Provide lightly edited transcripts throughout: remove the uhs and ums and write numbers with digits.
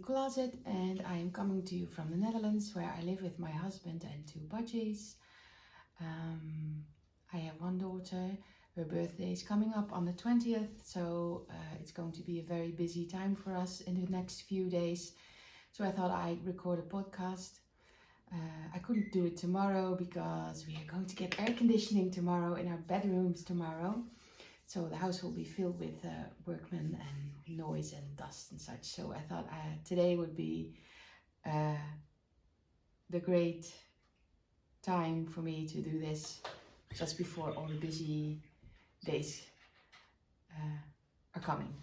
closet, and I am coming to you from the Netherlands, where I live with my husband and 2 budgies. I have one daughter. Her birthday is coming up on the 20th, so it's going to be a very busy time for us in the next few days. So I thought I'd record a podcast. I couldn't do it tomorrow because we are going to get air conditioning tomorrow in our bedrooms tomorrow. So the house will be filled with workmen and noise and dust and such. So I thought today would be the great time for me to do this just before all the busy days are coming.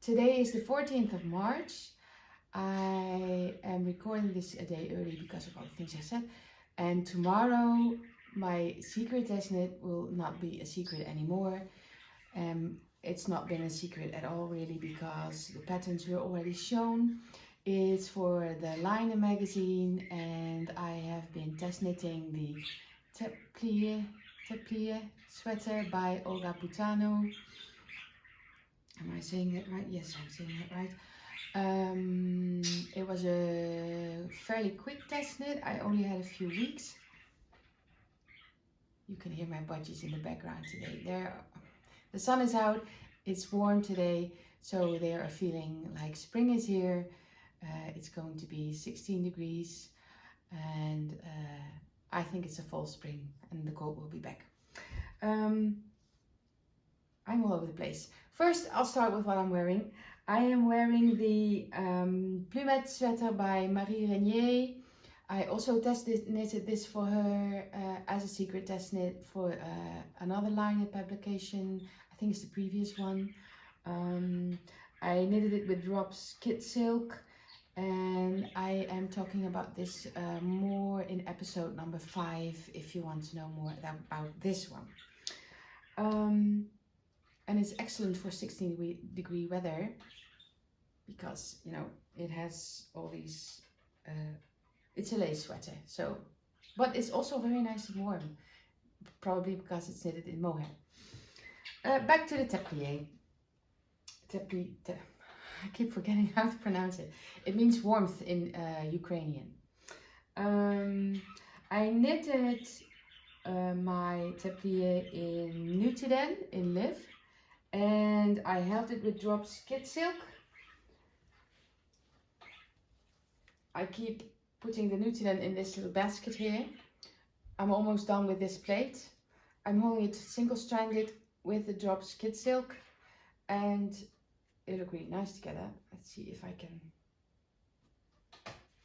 Today is the 14th of March. I am recording this a day early because of all the things I said. And tomorrow my secret testnet will not be a secret anymore. It's not been a secret at all really, because the patterns were already shown. It's for the Line magazine, and I have been test knitting the Tepliy sweater by Olga Putano. Am I saying that right? Yes, I'm saying that right. It was a fairly quick test knit. I only had a few weeks. You can hear my budgies in the background today. The sun is out, it's warm today, so they are feeling like spring is here. It's going to be 16 degrees, and I think it's a fall spring, and the cold will be back. I'm all over the place. First, I'll start with what I'm wearing. I am wearing the Plumette sweater by Marie Regnier. I also test knitted this for her as a secret test knit for another Line publication. I think it's the previous one. I knitted it with drops kid silk, and I am talking about this more in episode number 5 if you want to know more about this one. And it's excellent for 16-degree weather because, you know, it has all these it's a lace sweater, so, but it's also very nice and warm, probably because it's knitted in mohair. Back to the Tepliy. I keep forgetting how to pronounce it. It means warmth in Ukrainian. I knitted my Tepliy in Nutiden in Liv, and I held it with drops kid silk. I keep putting the Nutiden in this little basket here. I'm almost done with this plate. I'm holding it single-stranded with the drops kid silk, and they look really nice together. Let's see if I can,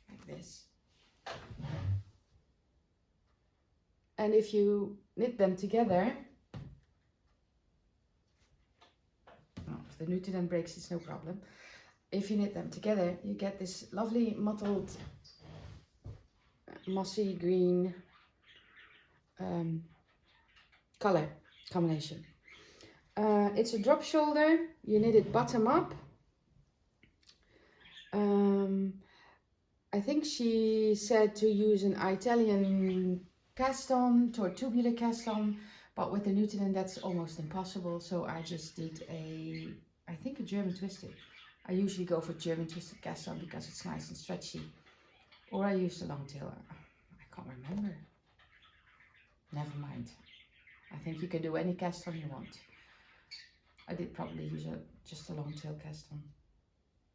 like this. And if you knit them together, if the Nutiden breaks, it's no problem. If you knit them together, you get this lovely mottled mossy green color combination. It's a drop shoulder. You knit it bottom up. I think she said to use an Italian cast on or tubular cast on, but with the Nutiden that's almost impossible, so I just did I think a German twisted. I usually go for German twisted cast on because it's nice and stretchy. Or I used a long tail. I can't remember. Never mind. I think you can do any cast on you want. I did probably use just a long tail cast on.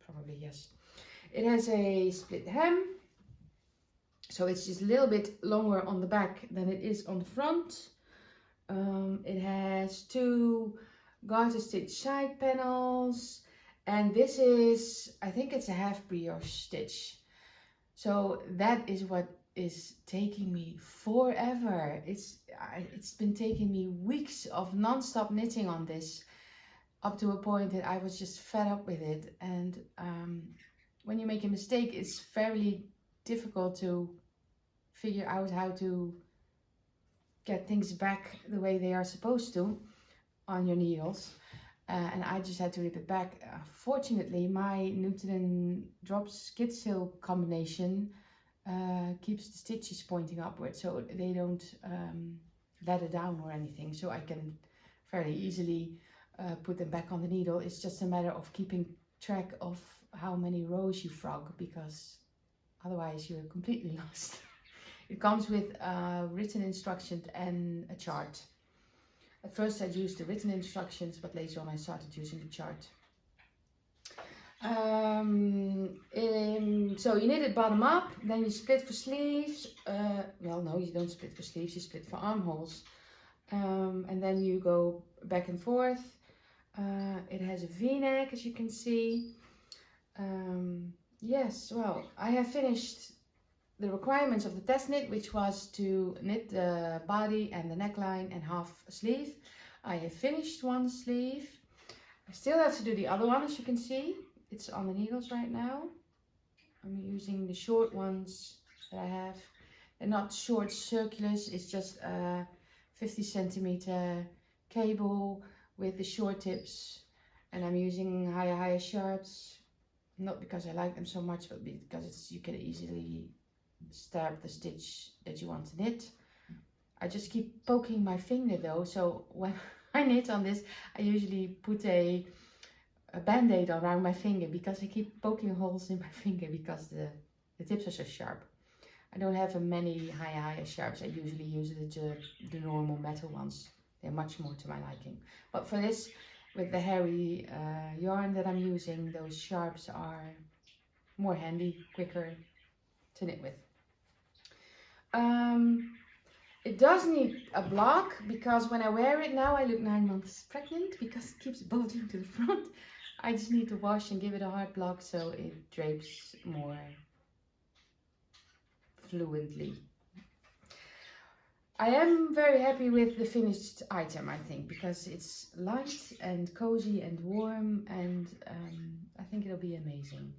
Probably, yes. It has a split hem. So it's just a little bit longer on the back than it is on the front. It has 2 garter stitch side panels. And this is, I think it's a half brioche stitch. So that is what is taking me forever. It's been taking me weeks of non-stop knitting on this, up to a point that I was just fed up with it. And when you make a mistake, it's fairly difficult to figure out how to get things back the way they are supposed to on your needles. And I just had to rip it back. Fortunately, my Nutiden drops kid silk combination keeps the stitches pointing upward, so they don't let it down or anything. So I can fairly easily put them back on the needle. It's just a matter of keeping track of how many rows you frog, because otherwise you're completely lost. It comes with written instructions and a chart. At first I used the written instructions, but later on I started using the chart. So you knit it bottom up, then you split for sleeves. Well, no, you don't split for sleeves, you split for armholes. And then you go back and forth. It has a V-neck, as you can see. Yes, well, I have finished the requirements of the test knit, which was to knit the body and the neckline and half a sleeve. I have finished one sleeve. I still have to do the other one, as you can see. It's on the needles right now. I'm using the short ones that I have. They're not short circulars, it's just a 50 centimeter cable with the short tips. And I'm using higher sharps. Not because I like them so much, but because you can easily stab the stitch that you want to knit. I just keep poking my finger though, so when I knit on this, I usually put a band-aid around my finger, because I keep poking holes in my finger because the tips are so sharp. I don't have many higher sharps. I usually use the normal metal ones. They're much more to my liking. But for this, with the hairy yarn that I'm using, those sharps are more handy, quicker to knit with. It does need a block, because when I wear it now I look 9 months pregnant, because it keeps bulging to the front. I just need to wash and give it a hard block so it drapes more fluently. I am very happy with the finished item, I think, because it's light and cozy and warm, and I think it'll be amazing.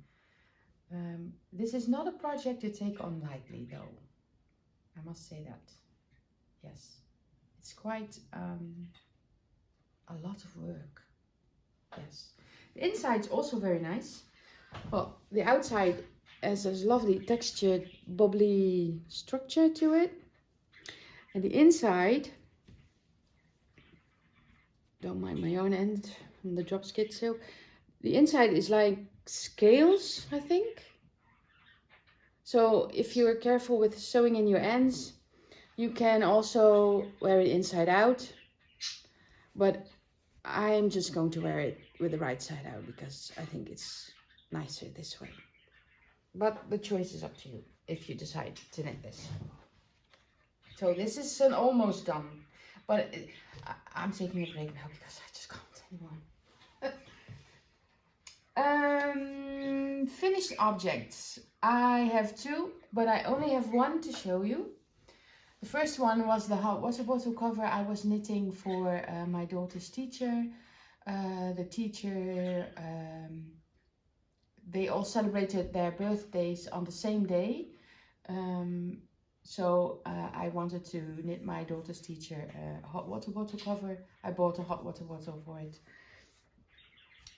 This is not a project to take on lightly though, I must say that. Yes, it's quite a lot of work. Yes, the inside's also very nice. Well, the outside has this lovely textured, bubbly structure to it. And the inside, don't mind my yarn end from the drop skid silk. The inside is like scales, I think. So if you're careful with sewing in your ends, you can also wear it inside out. But I'm just going to wear it with the right side out, because I think it's nicer this way. But the choice is up to you if you decide to knit this. So this is an almost done, but I'm taking a break now because I just can't anymore. Finished objects. I have two, but I only have one to show you. The first one was the hot water bottle cover I was knitting for my daughter's teacher. The teacher, they all celebrated their birthdays on the same day. So I wanted to knit my daughter's teacher a hot water bottle cover. I bought a hot water bottle for it.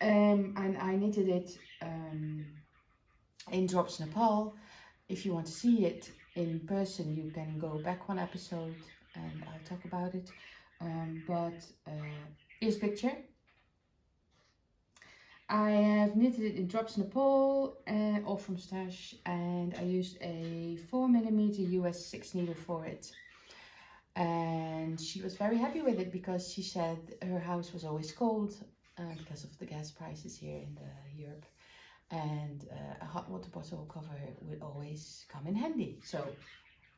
And I knitted it in Drops Nepal. If you want to see it in person, you can go back one episode and I'll talk about it. Here's a picture. I have knitted it in Drops Nepal, all from Stash, and I used a 4mm US 6 needle for it. And she was very happy with it, because she said her house was always cold because of the gas prices here in Europe. And a hot water bottle cover would always come in handy. So,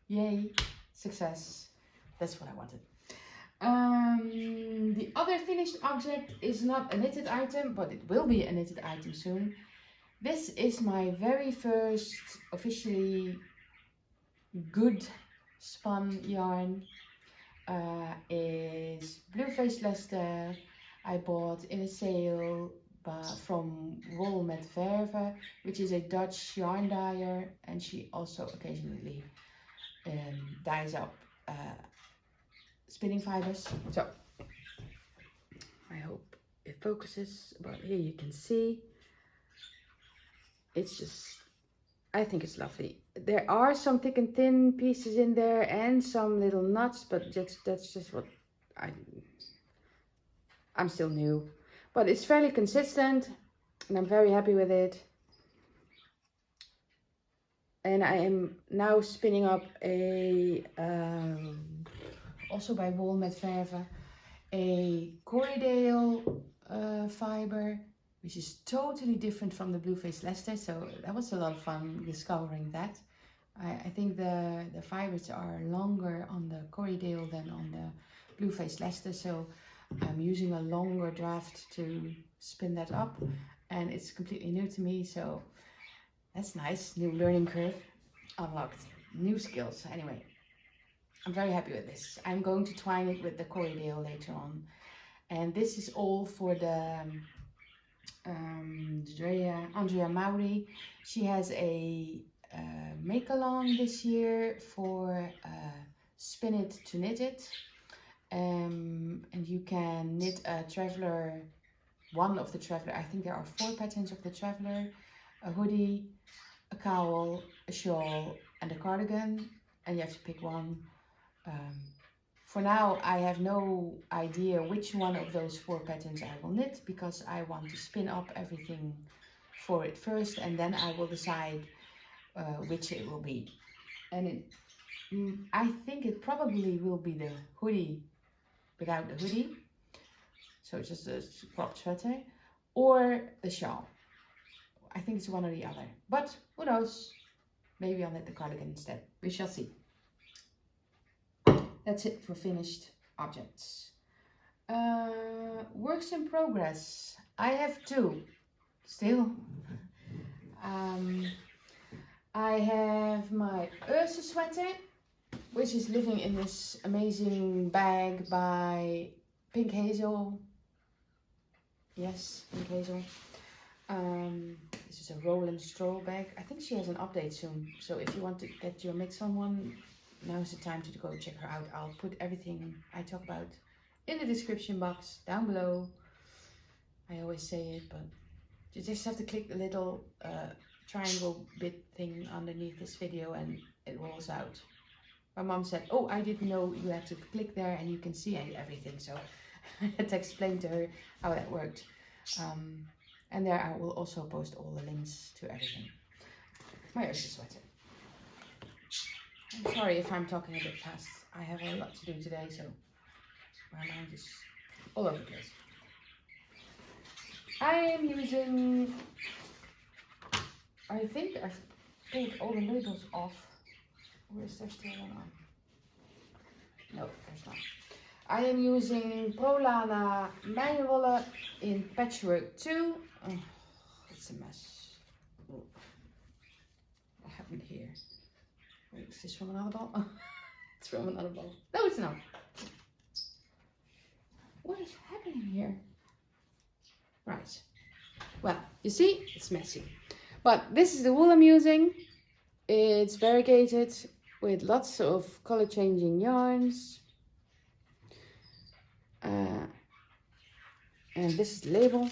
yay, success. That's what I wanted. The other finished object is not a knitted item, but it will be a knitted item soon. This is my very first officially good spun yarn. Is Blue Faced Leicester. I bought in a sale from Wool met Verve, which is a Dutch yarn dyer, and she also occasionally dyes up spinning fibers. So I hope it focuses, but here you can see it's just, I think it's lovely. There are some thick and thin pieces in there and some little knots, but that's just what I'm still new, but it's fairly consistent and I'm very happy with it. And I am now spinning up a, also by Wool met Verve, a Corriedale fiber, which is totally different from the Blue-Faced Leicester. So that was a lot of fun discovering that. I think the fibers are longer on the Corriedale than on the Blue-Faced Leicester. So I'm using a longer draft to spin that up. And it's completely new to me. So that's nice. New learning curve unlocked. New skills. Anyway, I'm very happy with this. I'm going to twine it with the Corriedale later on. And this is all for the Andrea Mauri. She has a make-along this year for Spin It to Knit It. And you can knit a traveler, one of the traveler. I think there are 4 patterns of the traveler, a hoodie, a cowl, a shawl, and a cardigan, and you have to pick one. For now, I have no idea which one of those 4 patterns I will knit, because I want to spin up everything for it first, and then I will decide which it will be. And I think it probably will be the hoodie without the hoodie, so it's just a cropped sweater, or the shawl. I think it's one or the other, but who knows? Maybe I'll knit the cardigan instead. We shall see. That's it for finished objects. Works in progress. I have 2 still. I have my Ursa sweater, which is living in this amazing bag by Pink Hazel. Yes, Pink Hazel. This is a roll and stroll bag. I think she has an update soon. So if you want to get your mix on one, now's the time to go check her out. I'll put everything I talk about in the description box down below. I always say it, but you just have to click the little triangle bit thing underneath this video and it rolls out. My mom said, oh, I didn't know you had to click there and you can see everything. So I had to explain to her how that worked. And there I will also post all the links to everything. My Ursa sweater. I'm sorry if I'm talking a bit fast. I have a lot to do today, so my mind is all over the place. I am using, I think I've pulled all the labels off. Or is there still one on? No, there's not. I am using Prolana Mijnwolle in Patchwork 2. Oh, it's a mess. Oh. What happened here? Wait, is this from another ball? Oh, it's from another ball. No, it's not. What is happening here? Right. Well, you see, it's messy. But this is the wool I'm using. It's variegated with lots of color changing yarns. And this is the label.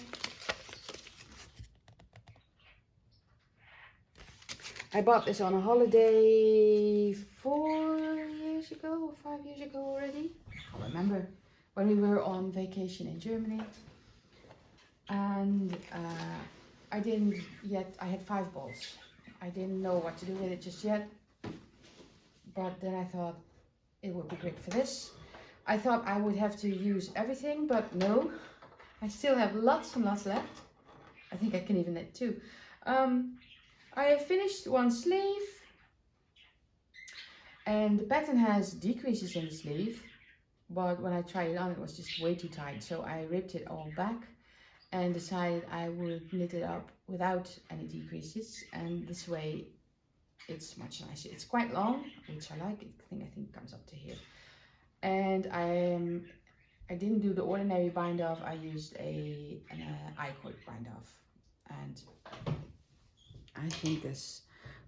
I bought this on a holiday 4 years ago or 5 years ago already. I can't remember. When we were on vacation in Germany. And I didn't yet, I had 5 balls. I didn't know what to do with it just yet. But then I thought it would be great for this. I thought I would have to use everything, but no. I still have lots and lots left. I think I can even knit 2. I have finished one sleeve. And the pattern has decreases in the sleeve. But when I tried it on, it was just way too tight. So I ripped it all back and decided I would knit it up without any decreases. And this way it's much nicer. It's quite long, which I like. I think it comes up to here. And I didn't do the ordinary bind off. I used an I-cord bind off. And I think this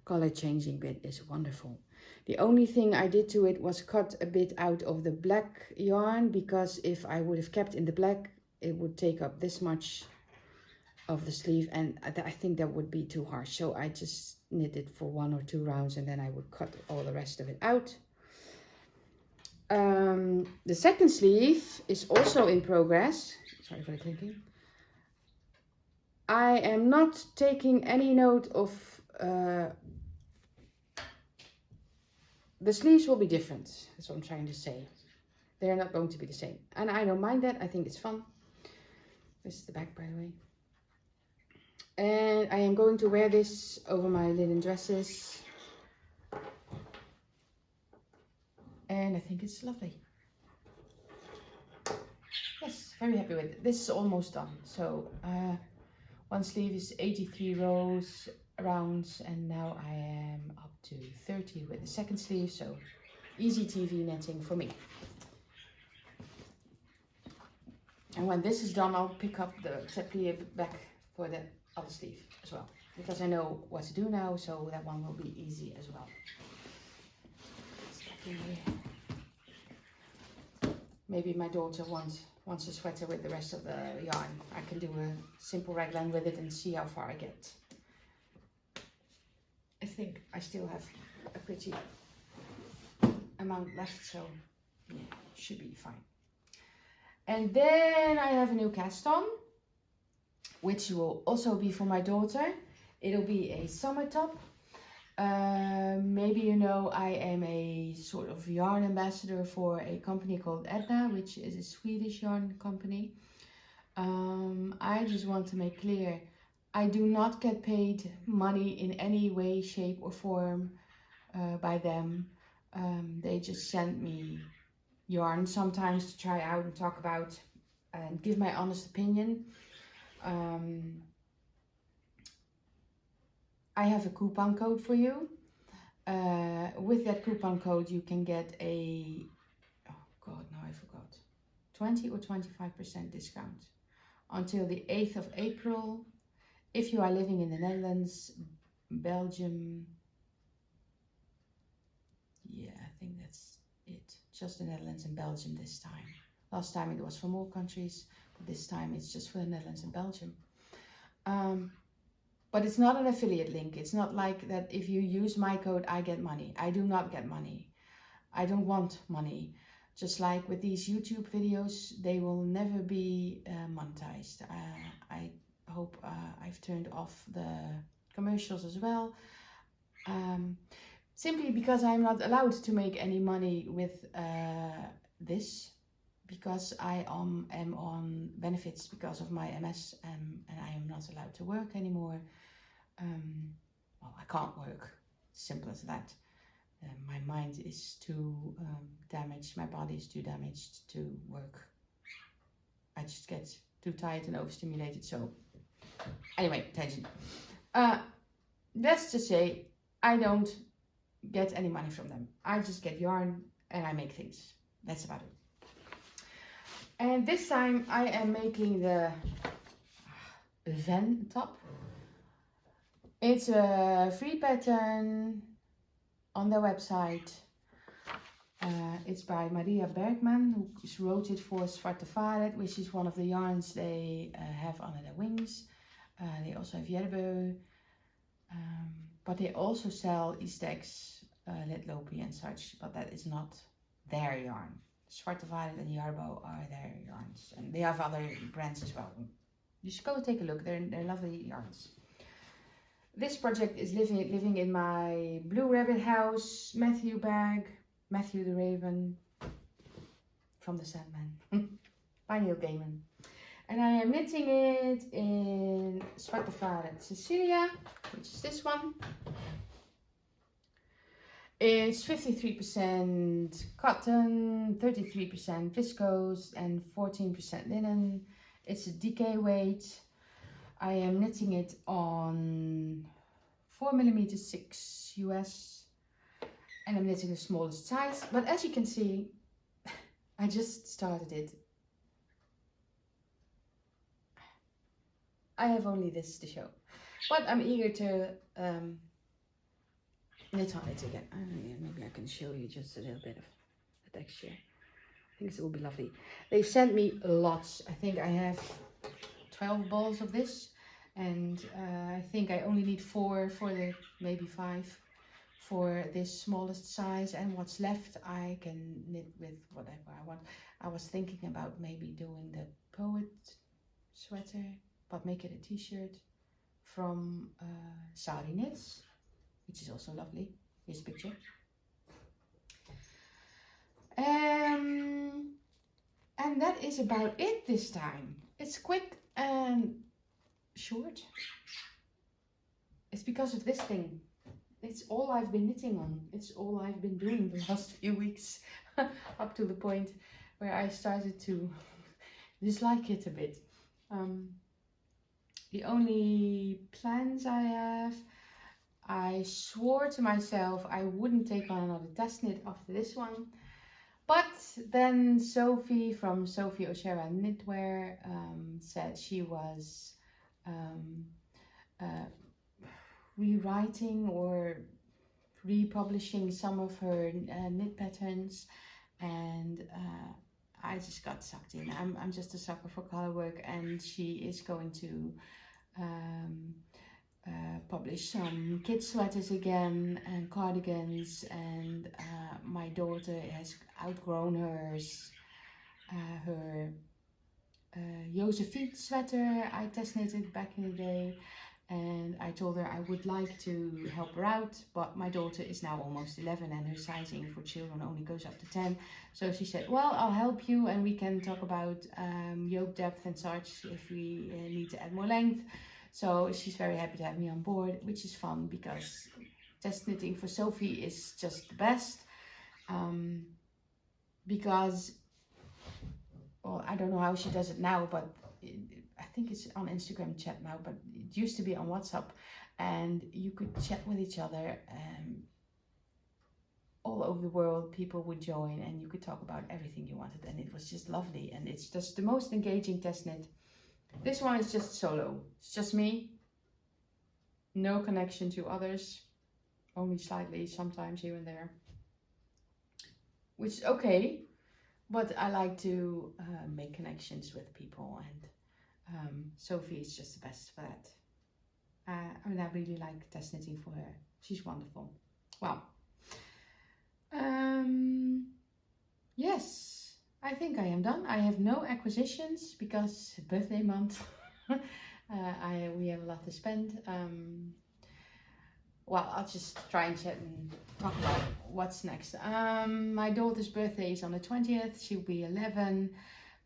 color changing bit is wonderful. The only thing I did to it was cut a bit out of the black yarn, because if I would have kept in the black, it would take up this much of the sleeve, and I think that would be too harsh. So I just knit it for 1 or 2 rounds and then I would cut all the rest of it out. The second sleeve is also in progress. Sorry for the clinking. I am not taking any note of the sleeves will be different. That's what I'm trying to say. They're not going to be the same. And I don't mind that. I think it's fun. This is the back, by the way. And I am going to wear this over my linen dresses. And I think it's lovely. Yes, very happy with it. This is almost done. So one sleeve is 83 rounds, and now I am up to 30 with the second sleeve. So easy TV netting for me. And when this is done, I'll pick up the Tepliy back for the other sleeve as well, because I know what to do now, so that one will be easy as well. Maybe my daughter wants a sweater with the rest of the yarn. I can do a simple raglan with it and see how far I get. I think I still have a pretty amount left, so yeah, should be fine. And then I have a new cast on, which will also be for my daughter. It'll be a summer top. Maybe you know I am a sort of yarn ambassador for a company called Edna, which is a Swedish yarn company. I just want to make clear, I do not get paid money in any way, shape or form by them. They just send me yarn sometimes to try out and talk about and give my honest opinion. I have a coupon code for you. With that coupon code you can get a, oh god, no I forgot, 20 or 25% discount until the 8th of April. If you are living in the Netherlands, Belgium, yeah, I think that's it. Just the Netherlands and Belgium this time. Last time it was for more countries, but this time it's just for the Netherlands and Belgium. But it's not an affiliate link. It's not like that if you use my code, I get money. I do not get money. I don't want money. Just like with these YouTube videos, they will never be monetized. I hope I've turned off the commercials as well. Simply because I'm not allowed to make any money with this, because I am on benefits because of my MS, and I am not allowed to work anymore. Well, I can't work, simple as that. My mind is too damaged, my body is too damaged to work. I just get too tired and overstimulated, so anyway, tangent. That's to say, I don't get any money from them. I just get yarn and I make things. That's about it. And this time I am making the Hven top. It's a free pattern on their website. It's by Marie Regnier, who wrote it for Svarta, which is one of the yarns they have under their wings. They also have Yerbo, but they also sell Istex, Letlopi and such, but that is not their yarn. Svarta and Yerbo are their yarns, and they have other brands as well. You should go take a look, they're lovely yarns. This project is living in my Blue Rabbit House Matthew bag, Matthew the Raven from the Sandman, by Neil Gaiman. And I am knitting it in Svarta Cecilia, which is this one. It's 53% cotton, 33% viscose and 14% linen. It's a DK weight. I am knitting it on 4mm 6 US, and I'm knitting the smallest size. But as you can see, I just started it. I have only this to show, but I'm eager to knit on it again. Maybe I can show you just a little bit of the texture. I think it will be lovely. They've sent me lots. I think I have 12 balls of this, and I think I only need 4 for the, maybe 5 for this smallest size, and what's left I can knit with whatever I want. I was thinking about maybe doing the Poet sweater, but make it a t-shirt from Sari Knits, which is also lovely. Here's a picture. And that is about it this time. It's quick and short. It's because of this thing. It's all I've been knitting on. It's all I've been doing the last few weeks. Up to the point where I started to dislike it a bit. The only plans I have, I swore to myself I wouldn't take on another test knit after this one. But then Sophie from Sophie O'Shara Knitwear said she was rewriting or republishing some of her knit patterns, and I just got sucked in. I'm just a sucker for color work, and she is going to publish some kid sweaters again and cardigans, and my daughter has outgrown hers. Her Josephine sweater I test knitted back in the day, and I told her I would like to help her out, but my daughter is now almost 11 and her sizing for children only goes up to 10. So she said, well, I'll help you and we can talk about yoke depth and such if we need to add more length. So she's very happy to have me on board, which is fun because test knitting for Sophie is just the best. Because, well, I don't know how she does it now, but I think it's on Instagram chat now, but it used to be on WhatsApp, and you could chat with each other all over the world. People would join and you could talk about everything you wanted, and it was just lovely, and it's just the most engaging test knit. This one is just solo. It's just me. No connection to others. Only slightly, sometimes here and there. Which is okay, but I like to make connections with people, and Sophie is just the best for that. I mean, I really like test knitting for her. She's wonderful. Well, yes. I think I am done. I have no acquisitions because birthday month. We have a lot to spend. Well, I'll just try and chat and talk about what's next. My daughter's birthday is on the 20th. She'll be 11.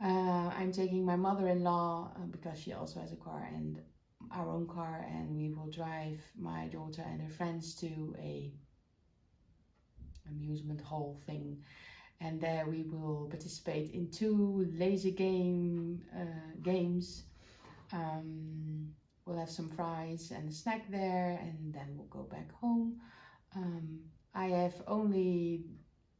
I'm taking my mother-in-law because she also has a car and our own car, and we will drive my daughter and her friends to a amusement hall thing. And there we will participate in 2 laser games. We'll have some fries and a snack there, and then we'll go back home. I have only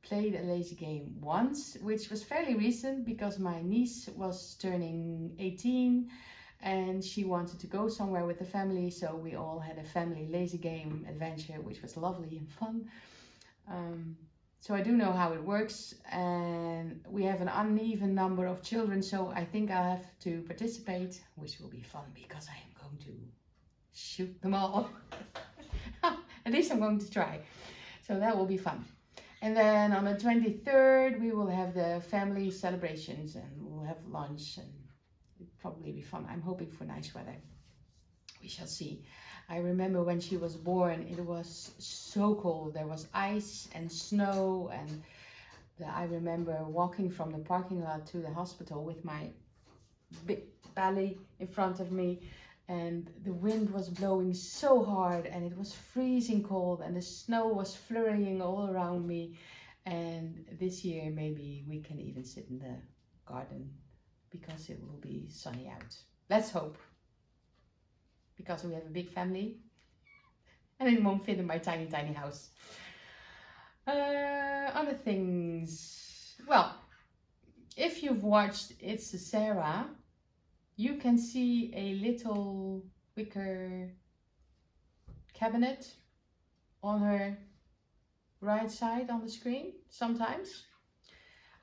played a laser game once, which was fairly recent because my niece was turning 18 and she wanted to go somewhere with the family. So we all had a family laser game adventure, which was lovely and fun. So I do know how it works, and we have an uneven number of children, so I think I'll have to participate, which will be fun because I am going to shoot them all. At least I'm going to try. So that will be fun. And then on the 23rd, we will have the family celebrations and we'll have lunch, and it'll probably be fun. I'm hoping for nice weather. We shall see. I remember when she was born, it was so cold. There was ice and snow, and I remember walking from the parking lot to the hospital with my big belly in front of me, and the wind was blowing so hard and it was freezing cold and the snow was flurrying all around me. And this year maybe we can even sit in the garden because it will be sunny out. Let's hope. Because we have a big family and it won't fit in my tiny house. Other things. Well, if you've watched It's a Sarah, you can see a little wicker cabinet on her right side on the screen sometimes.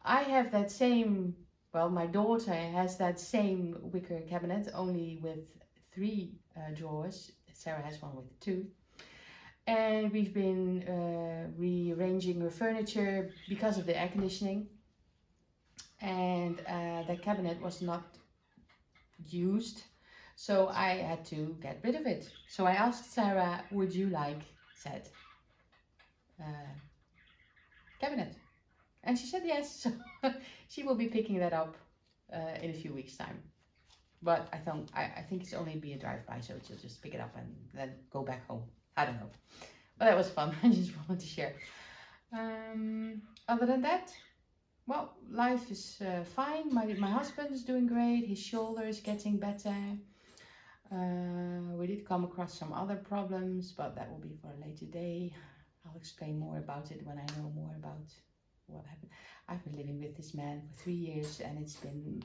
I have that same, well, my daughter has that same wicker cabinet, only with 3 drawers. Sarah has one with 2. And we've been rearranging her furniture because of the air conditioning. And the cabinet was not used, so I had to get rid of it. So I asked Sarah, would you like said cabinet? And she said yes, so she will be picking that up in a few weeks' time. But I think it's only be a drive-by, so she'll just pick it up and then go back home. I don't know. But that was fun. I just wanted to share. Other than that, well, life is fine. My husband is doing great. His shoulder is getting better. We did come across some other problems, but that will be for a later day. I'll explain more about it when I know more about what happened. I've been living with this man for 3 years, and it's been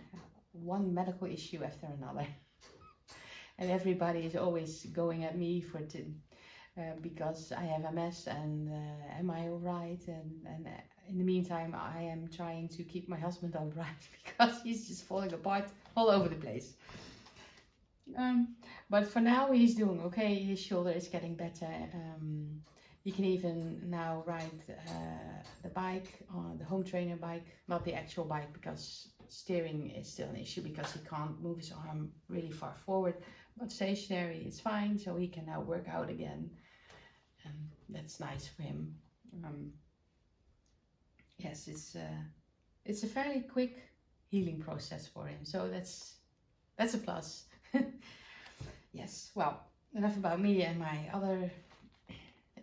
one medical issue after another. And everybody is always going at me for because I have MS and am I alright? And in the meantime, I am trying to keep my husband upright because he's just falling apart all over the place. But for now, he's doing okay. His shoulder is getting better. He can even now ride the bike, the home trainer bike, not the actual bike, because steering is still an issue because he can't move his arm really far forward. But stationary is fine, so he can now work out again. That's nice for him. Yes, it's a fairly quick healing process for him, so that's a plus. Yes, well, enough about me and my other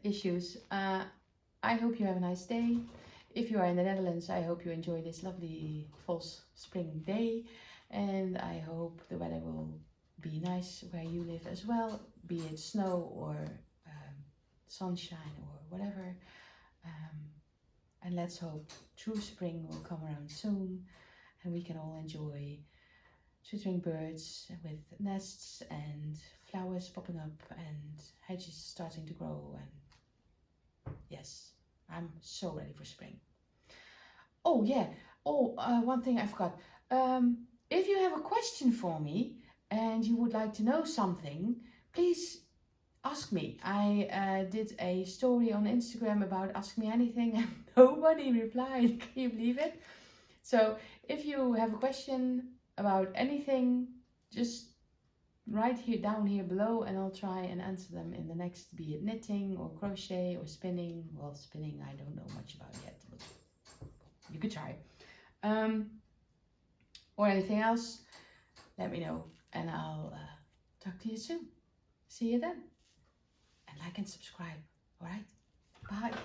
issues. I hope you have a nice day. If you are in the Netherlands, I hope you enjoy this lovely fall spring day, and I hope the weather will be nice where you live as well, be it snow or sunshine or whatever. And let's hope true spring will come around soon and we can all enjoy twittering birds with nests and flowers popping up and hedges starting to grow. And yes, I'm so ready for spring. Oh yeah, one thing I forgot. If you have a question for me and you would like to know something, please ask me. I did a story on Instagram about Ask Me Anything and nobody replied. Can you believe it? So if you have a question about anything, just write down here below and I'll try and answer them in the next, be it knitting or crochet or spinning. Well, spinning I don't know much about yet, but you could try. Or anything else, let me know and I'll talk to you soon. See you then. And like and subscribe. Alright? Bye.